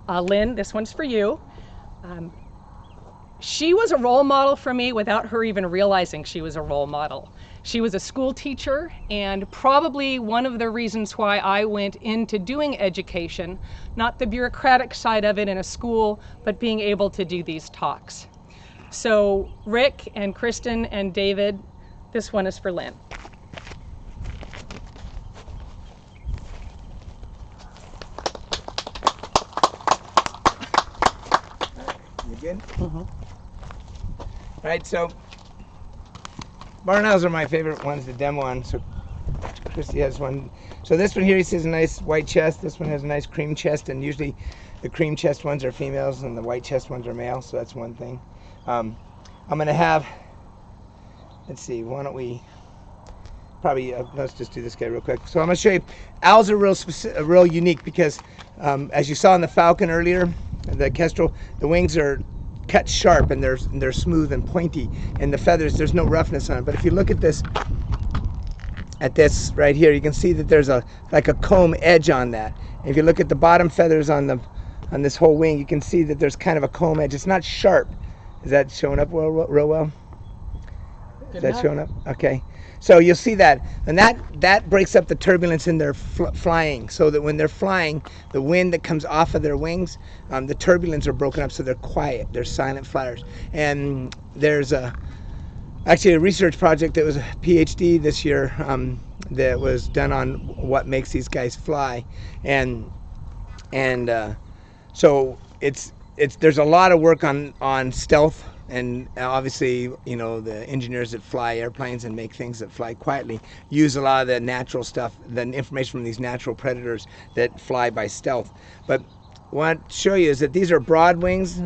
Lynn, this one's for you. She was a role model for me without her even realizing she was a role model. She was a school teacher, and probably one of the reasons why I went into doing education, not the bureaucratic side of it in a school, but being able to do these talks. So Rick and Kristen and David, this one is for Lynn. You good? Mm-hmm. All right, so barn owls are my favorite ones to demo on. So Christy has one. So this one here, he says a nice white chest. This one has a nice cream chest, and usually the cream chest ones are females and the white chest ones are males. So that's one thing. I'm gonna have. Let's see. Why don't we? Probably let's just do this guy real quick. So I'm gonna show you. Owls are real unique because, as you saw in the falcon earlier, the kestrel, the wings are cut sharp and they're smooth and pointy, and the feathers, there's no roughness on it. But if you look at this right here, you can see that there's like a comb edge on that. And if you look at the bottom feathers on this whole wing, you can see that there's kind of a comb edge. It's not sharp. Is that showing up real well? Is that showing up? Okay. So you'll see that, and that breaks up the turbulence in their flying, so that when they're flying, the wind that comes off of their wings, the turbulence are broken up, so they're quiet. They're silent flyers. And there's actually a research project that was a PhD this year that was done on what makes these guys fly, and so there's a lot of work on stealth. And obviously, you know, the engineers that fly airplanes and make things that fly quietly use a lot of the natural stuff, the information from these natural predators that fly by stealth. But what I want to show you is that these are broad wings,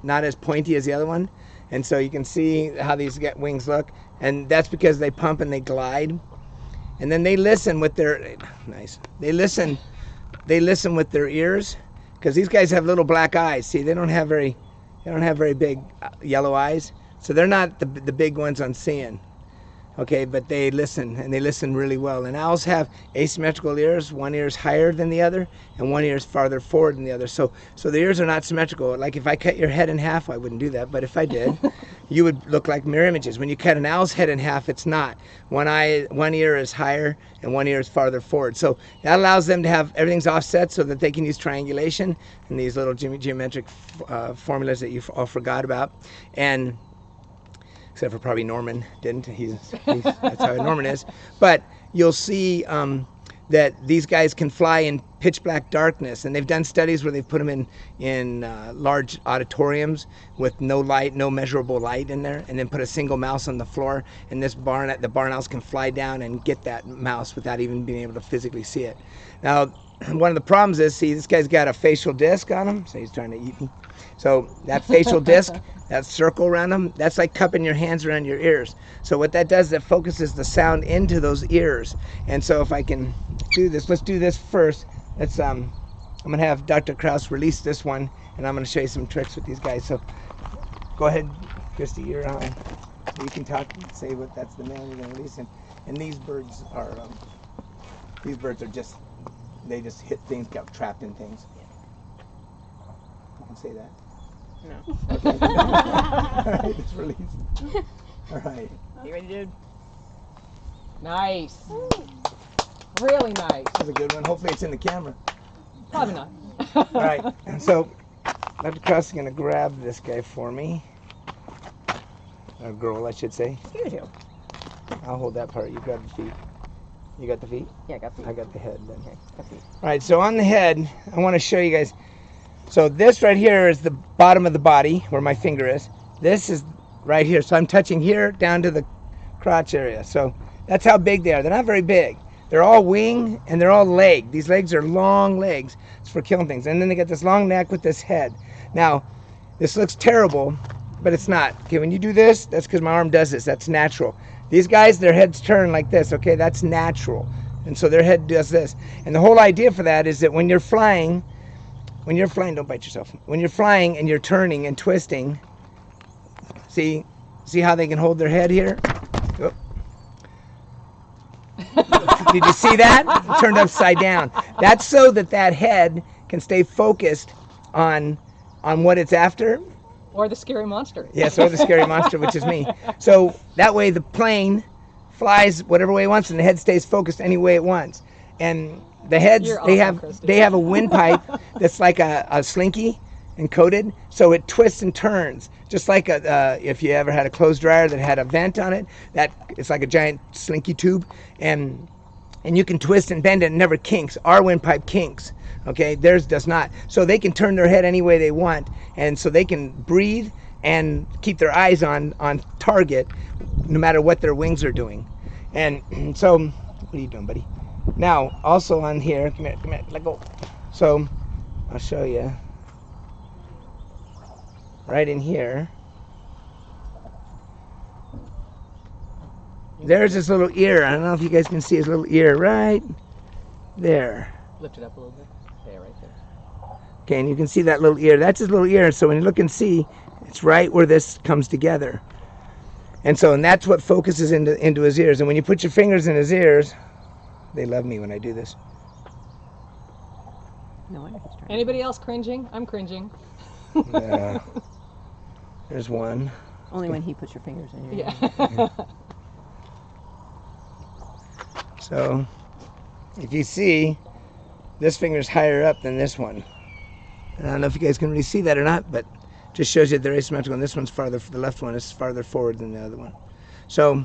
not as pointy as the other one. And so you can see how these wings look. And that's because they pump and they glide. And then they listen with their, they listen with their ears, because these guys have little black eyes. See, they don't have very big yellow eyes, so they're not the big ones on seeing. Okay, but they listen, and they listen really well. And owls have asymmetrical ears. One ear is higher than the other, and one ear is farther forward than the other. So the ears are not symmetrical. Like if I cut your head in half, I wouldn't do that, but if I did, you would look like mirror images. When you cut an owl's head in half, it's not. One ear is higher, and one ear is farther forward. So that allows them to have everything's offset so that they can use triangulation and these little geometric formulas that you all forgot about. And except for probably Norman didn't. That's how Norman is. But you'll see that these guys can fly in pitch black darkness, and they've done studies where they've put them in large auditoriums with no light, no measurable light in there, and then put a single mouse on the floor, and the barn owls can fly down and get that mouse without even being able to physically see it. Now, one of the problems is, see, this guy's got a facial disc on him, so he's trying to eat me. So that facial disc, that circle around them, that's like cupping your hands around your ears. So what that does is it focuses the sound into those ears. And so if I can do this, let's do this first. Let's I'm gonna have Dr. Krause release this one, and I'm gonna show you some tricks with these guys. So go ahead, Christy, you're on. You can talk, say what that's the man you're gonna release. And these birds are just, they just hit things, get trapped in things. You can say that. No. Okay. All right, it's released. All right. You ready, dude? Nice. Really nice. That's a good one. Hopefully it's in the camera. Probably not. All right. And so Dr. Krause is going to grab this guy for me. A girl, I should say. You do. I'll hold that part. You grab the feet. You got the feet? Yeah, I got feet. I got the head then. Okay, got feet. All right, so on the head, I want to show you guys. So this right here is the bottom of the body where my finger is. This is right here. So I'm touching here down to the crotch area. So that's how big they are. They're not very big. They're all wing and they're all leg. These legs are long legs. It's for killing things. And then they got this long neck with this head. Now, this looks terrible, but it's not. Okay, when you do this, that's because my arm does this. That's natural. These guys, their heads turn like this. Okay, that's natural. And so their head does this. And the whole idea for that is that when you're flying, don't bite yourself. When you're flying and you're turning and twisting, see how they can hold their head here? Oh. Did you see that? It turned upside down. That's so that head can stay focused on what it's after. Or the scary monster. Yes, or the scary monster, which is me. So that way the plane flies whatever way it wants, and the head stays focused any way it wants. And the heads, they have a windpipe that's like a slinky and coated, so it twists and turns, just like if you ever had a clothes dryer that had a vent on it. That it's like a giant slinky tube, and you can twist and bend it and never kinks. Our windpipe kinks. Okay, theirs does not. So they can turn their head any way they want, and so they can breathe and keep their eyes on target no matter what their wings are doing. And so, what are you doing, buddy? Now, also on here, come here, let go. So, I'll show you. Right in here, there's this little ear. I don't know if you guys can see his little ear right there. Lift it up a little bit. Yeah, right there. Okay, and you can see that little ear. That's his little ear. So when you look and see, it's right where this comes together. And that's what focuses into his ears. And when you put your fingers in his ears, they love me when I do this. No wonder he's trying. Anybody else cringing? I'm cringing. Yeah. There's one. Only when he puts your fingers in your ear. Yeah. So, if you see, this finger's higher up than this one. And I don't know if you guys can really see that or not, but just shows you they're asymmetrical, and this one's farther, the left one is farther forward than the other one. So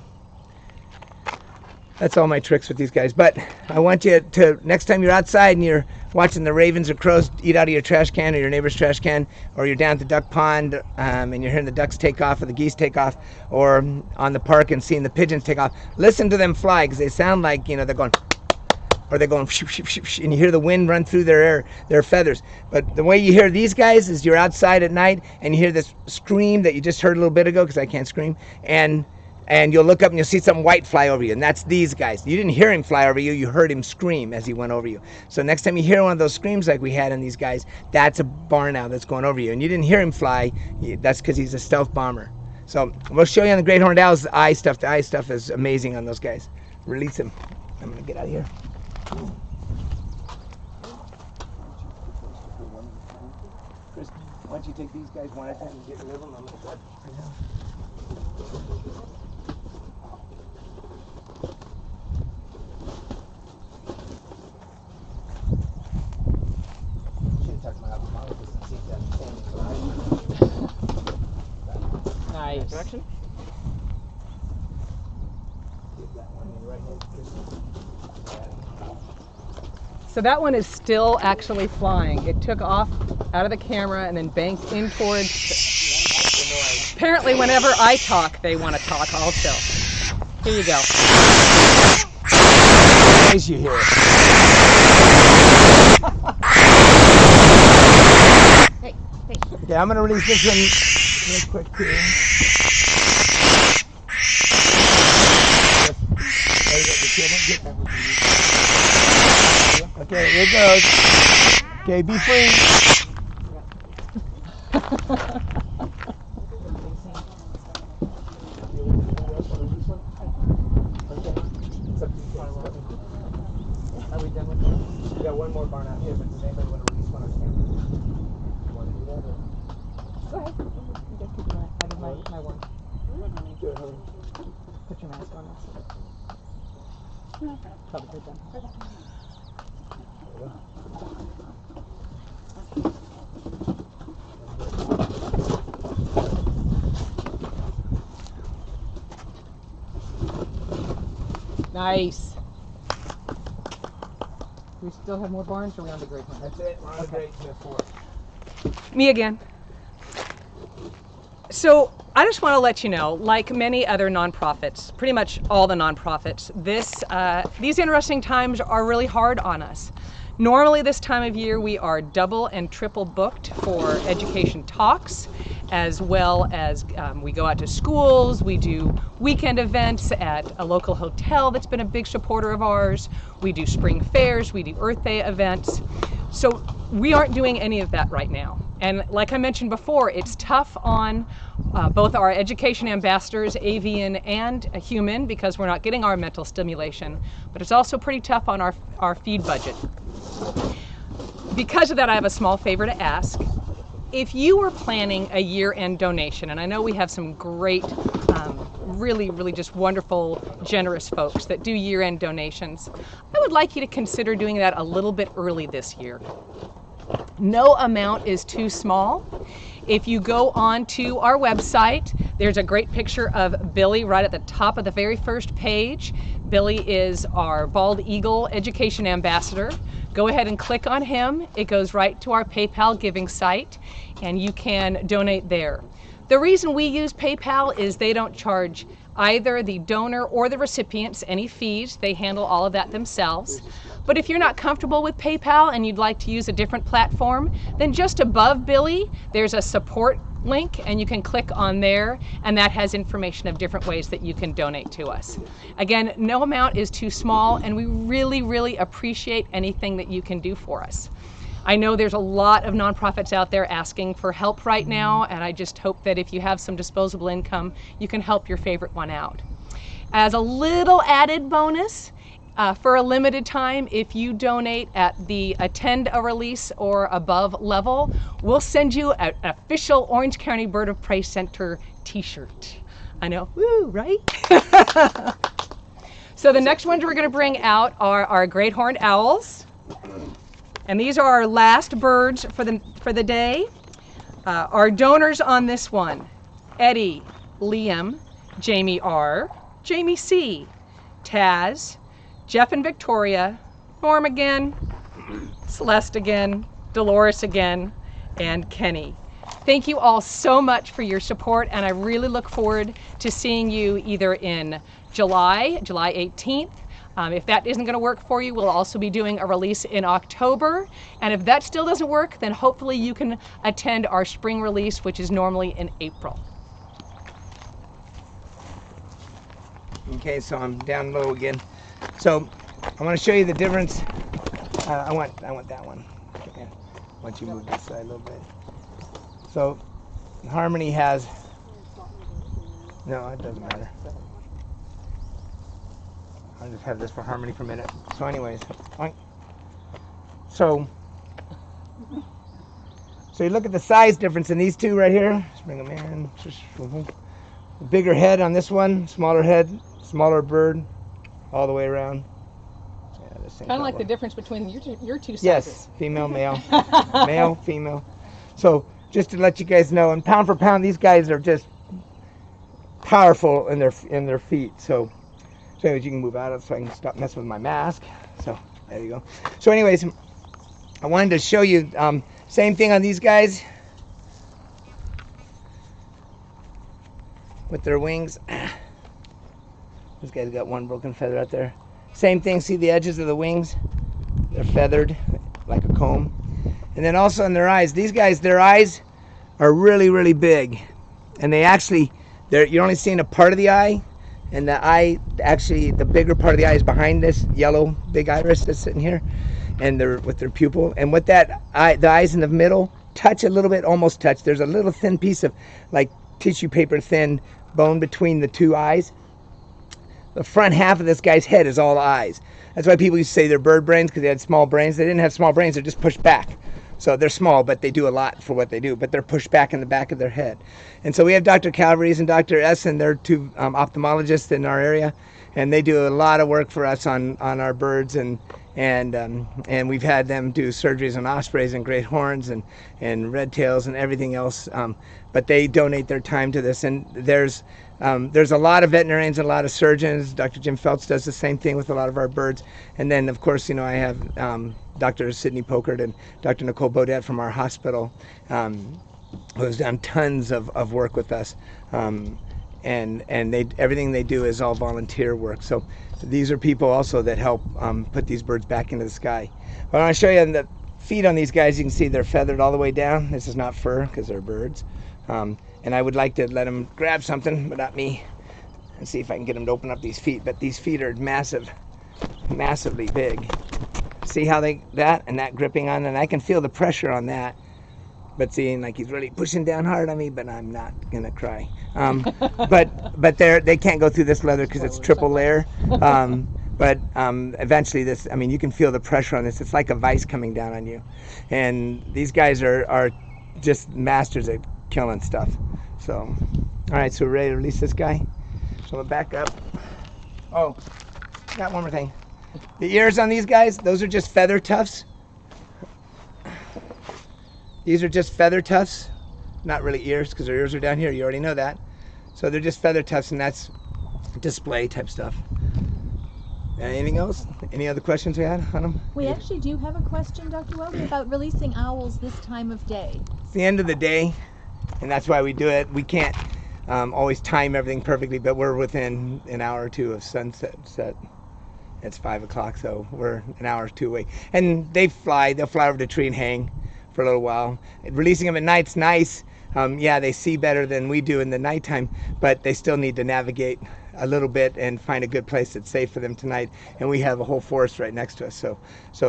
that's all my tricks with these guys. But I want you to, next time you're outside and you're watching the ravens or crows eat out of your trash can or your neighbor's trash can, or you're down at the duck pond and you're hearing the ducks take off or the geese take off, or on the park and seeing the pigeons take off, listen to them fly, because they sound like, they're going, or they're going, and you hear the wind run through their feathers. But the way you hear these guys is you're outside at night and you hear this scream that you just heard a little bit ago, because I can't scream, and you'll look up and you'll see something white fly over you, and that's these guys. You didn't hear him fly over you, you heard him scream as he went over you. So next time you hear one of those screams like we had in these guys, that's a barn owl that's going over you. And you didn't hear him fly, that's because he's a stealth bomber. So we'll show you on the great horned owls the eye stuff. The eye stuff is amazing on those guys. Release him. I'm going to get out of here. Chris, why don't you take these guys one at a time and get rid of them? I'm going to go right now. Nice. Direction? So that one is still actually flying. It took off out of the camera and then banked in towards. Apparently, whenever I talk, they want to talk also. Here you go. Noise you hear. Hey. Okay, I'm gonna release this one real quick too. Okay, here it goes. Okay, be free. Are we done with that? We got one more barn out here, but does anybody want to release one on camera? You want to do that? Or? Go ahead. You guys can do my one. Do it, honey. Put your mask on. Probably done. Nice. We still have more barns, or are we on the great one? That's it. We're on the great. We have 4. Me again. So I just want to let you know, like many other nonprofits, pretty much all the nonprofits, these interesting times are really hard on us. Normally this time of year we are double and triple booked for education talks, as well as we go out to schools, we do weekend events at a local hotel that's been a big supporter of ours, we do spring fairs, we do Earth Day events. So we aren't doing any of that right now. And like I mentioned before, it's tough on both our education ambassadors, avian and human, because we're not getting our mental stimulation, but it's also pretty tough on our feed budget. Because of that, I have a small favor to ask. If you were planning a year-end donation, and I know we have some great, really just wonderful, generous folks that do year-end donations, I would like you to consider doing that a little bit early this year. No amount is too small. If you go on to our website, there's a great picture of Billy right at the top of the very first page. Billy is our Bald Eagle Education Ambassador. Go ahead and click on him. It goes right to our PayPal giving site, and you can donate there. The reason we use PayPal is they don't charge either the donor or the recipients any fees. They handle all of that themselves. But if you're not comfortable with PayPal and you'd like to use a different platform, then just above Billy, there's a support link, and you can click on there, and that has information of different ways that you can donate to us. Again, no amount is too small, and we really appreciate anything that you can do for us. I know there's a lot of nonprofits out there asking for help right now, and I just hope that if you have some disposable income, you can help your favorite one out. As a little added bonus, for a limited time, if you donate at the attend a release or above level, we'll send you an official Orange County Bird of Prey Center t-shirt. I know, woo, right? So the next ones we're going to bring out are our great horned owls. And these are our last birds for the day. Our donors on this one: Eddie, Liam, Jamie R, Jamie C, Taz, Jeff and Victoria, Norm again, Celeste again, Dolores again, and Kenny. Thank you all so much for your support, and I really look forward to seeing you either in July 18th. If that isn't going to work for you, we'll also be doing a release in October. And if that still doesn't work, then hopefully you can attend our spring release, which is normally in April. Okay, so I'm down low again. So I want to show you the difference. I want that one. Okay. Once you move this side a little bit. So Harmony has, no, it doesn't matter. I'll just have this for Harmony for a minute. So anyways, so you look at the size difference in these two right here. Let's bring them in. Bigger head on this one, smaller head, smaller bird, all the way around. Yeah, kind of like the difference between your two sizes. Yes, female, male, male, female. So just to let you guys know, and pound for pound, these guys are just powerful in their feet. So anyways, you can move out of it so I can stop messing with my mask. So there you go. So anyways, I wanted to show you same thing on these guys with their wings. This guy's got one broken feather out there. Same thing, see the edges of the wings? They're feathered like a comb. And then also in their eyes, these guys, their eyes are really big. And they actually, you're only seeing a part of the eye. And the eye, actually, the bigger part of the eye is behind this yellow big iris that's sitting here. And they're with their pupil. And with that eye, the eyes in the middle touch a little bit, almost touch. There's a little thin piece of like tissue paper thin bone between the two eyes. The front half of this guy's head is all eyes. That's why people used to say they're bird brains, because they had small brains. They didn't have small brains, they're just pushed back. So they're small, but they do a lot for what they do, but they're pushed back in the back of their head. And so we have Dr. Calabrese and Dr. Essen, they're two ophthalmologists in our area, and they do a lot of work for us on our birds, and we've had them do surgeries on ospreys and great horns and red tails and everything else, but they donate their time to this. And there's a lot of veterinarians and a lot of surgeons. Dr. Jim Feltz does the same thing with a lot of our birds. And then, of course, you know, I have Dr. Sidney Pokert and Dr. Nicole Baudet from our hospital. who's done tons of work with us, and everything they do is all volunteer work. So these are people also that help put these birds back into the sky. But I want to show you the feet on these guys. You can see they're feathered all the way down. This is not fur because they're birds. And I would like to let them grab something, but not me, and see if I can get them to open up these feet. But these feet are massively big. See how that gripping on, and I can feel the pressure on that. But seeing like he's really pushing down hard on me, but I'm not gonna cry. But they can't go through this leather because it's triple layer. But eventually this, I mean, you can feel the pressure on this. It's like a vice coming down on you. And these guys are just masters at killing stuff. So, all right, so we're ready to release this guy. So we'll back up. Oh, got one more thing. The ears on these guys, those are just feather tufts. These are just feather tufts, not really ears because their ears are down here. You already know that. So they're just feather tufts, and that's display type stuff. Anything else? Any other questions we had on them? We actually do have a question, Dr. Welby, about releasing owls this time of day. It's the end of the day, and that's why we do it. We can't always time everything perfectly, but we're within an hour or two of sunset. It's 5 o'clock, so we're an hour or two away. And they'll fly over the tree and hang for a little while. Releasing them at night's nice. Yeah, they see better than we do in the nighttime, but they still need to navigate a little bit and find a good place that's safe for them tonight. And we have a whole forest right next to us, so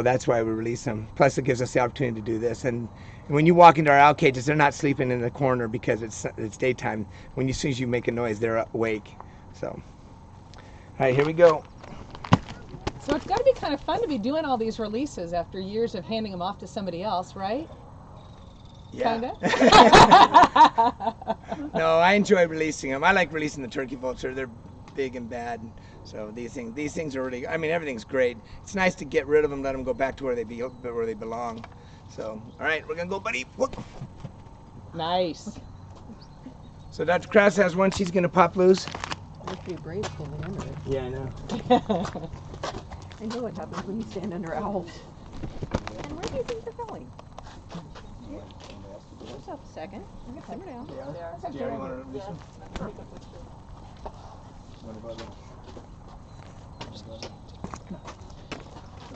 that's why we release them. Plus, it gives us the opportunity to do this. And when you walk into our owl cages, they're not sleeping in the corner because it's daytime. As soon as you make a noise, they're awake. So, all right, here we go. So it's got to be kind of fun to be doing all these releases after years of handing them off to somebody else, right? Yeah. Kinda? No, I enjoy releasing them. I like releasing the turkey vulture. They're big and bad. So these things are really, I mean, everything's great. It's nice to get rid of them, let them go back to where they belong. So, all right, we're gonna go, buddy. Whoop. Nice. So Dr. Krause has one. She's gonna pop loose. You're pretty brave standing under it. Yeah, I know. I know what happens when you stand under owls. And where do you think they're going? Give yourself a second. I'm gonna simmer down. Jerry, you want to release them?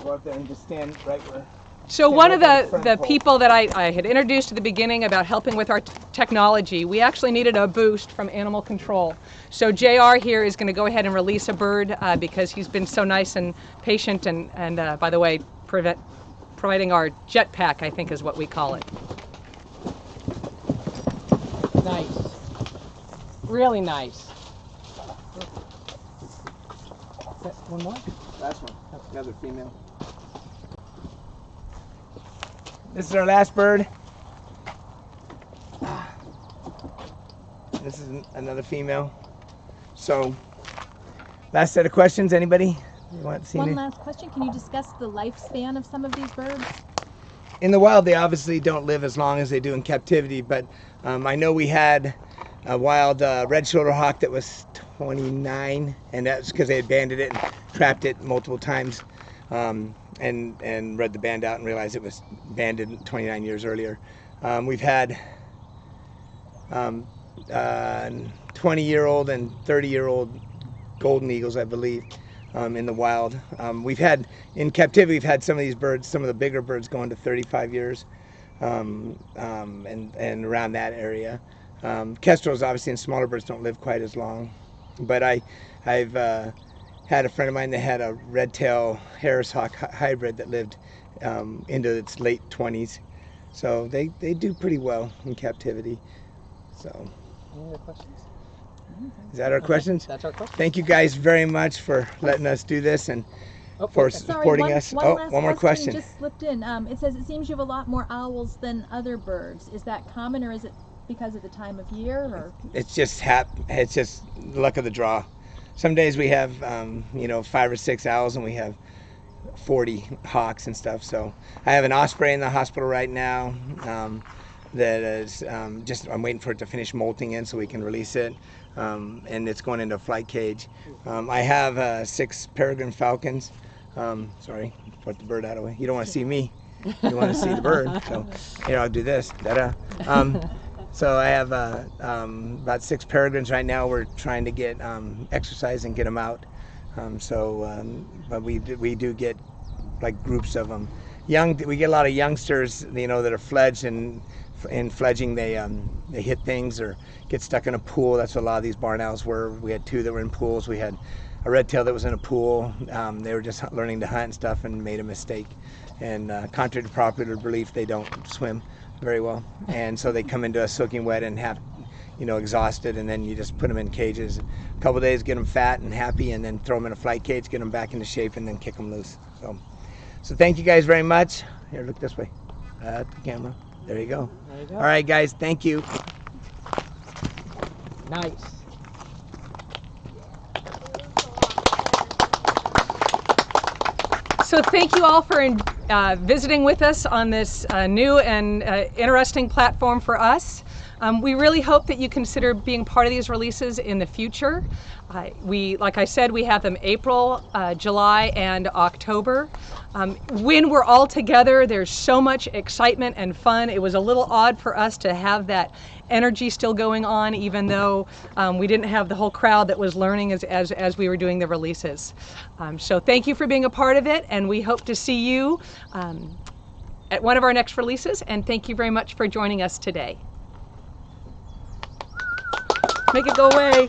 Go up there and just stand right where. So one of the people that I had introduced at the beginning about helping with our technology, we actually needed a boost from animal control. So JR here is going to go ahead and release a bird because he's been so nice and patient and by the way, providing our jetpack, I think is what we call it. Nice. Really nice. One more? Last one. Another female. This is our last bird. This is another female. So, last set of questions. Anybody? You want to see One me? last question. Can you discuss the lifespan of some of these birds? In the wild, they obviously don't live as long as they do in captivity, but I know we had a wild red-shouldered hawk that was 29, and that's because they had banded it and trapped it multiple times. And read the band out and realized it was banded 29 years earlier. We've had 20-year-old and 30-year-old golden eagles, I believe, in the wild. We've had, in captivity, we've had some of these birds, some of the bigger birds going to 35 years and around that area. Kestrels, obviously, and smaller birds don't live quite as long. But I've had a friend of mine that had a red-tail Harris hawk hybrid that lived into its late 20s. So they do pretty well in captivity. So, Any other questions? is that our questions? That's our question. Thank you guys very much for letting us do this and for supporting us. One One more question. just slipped in. It says it seems you have a lot more owls than other birds. Is that common, or is it because of the time of year? Or It's just luck of the draw. Some days we have 5 or 6 owls and we have 40 hawks and stuff. So I have an osprey in the hospital right now that is I'm waiting for it to finish molting in so we can release it, and it's going into a flight cage. I have 6 peregrine falcons. Sorry, put the bird out of the way. You don't want to see me. You want to see the bird. So here, I'll do this. So I have about 6 peregrines right now. We're trying to get exercise and get them out. But we do get like groups of them. We get a lot of youngsters, that are fledged, and in fledging they hit things or get stuck in a pool. That's what a lot of these barn owls were. We had 2 that were in pools. We had a red tail that was in a pool. They were just learning to hunt and stuff and made a mistake. And contrary to popular belief, they don't swim very well. And so they come into us soaking wet and have, exhausted, and then you just put them in cages. A couple days, get them fat and happy, and then throw them in a flight cage, get them back into shape, and then kick them loose. So thank you guys very much. Here, look this way at the camera. There you go. There you go. All right, guys, thank you. Nice. So thank you all for visiting with us on this new and interesting platform for us. We really hope that you consider being part of these releases in the future. Like I said, we have them April, July, and October. When we're all together, there's so much excitement and fun. It was a little odd for us to have that energy still going on, even though we didn't have the whole crowd that was learning as we were doing the releases. So thank you for being a part of it, and we hope to see you at one of our next releases, and thank you very much for joining us today. Make it go away.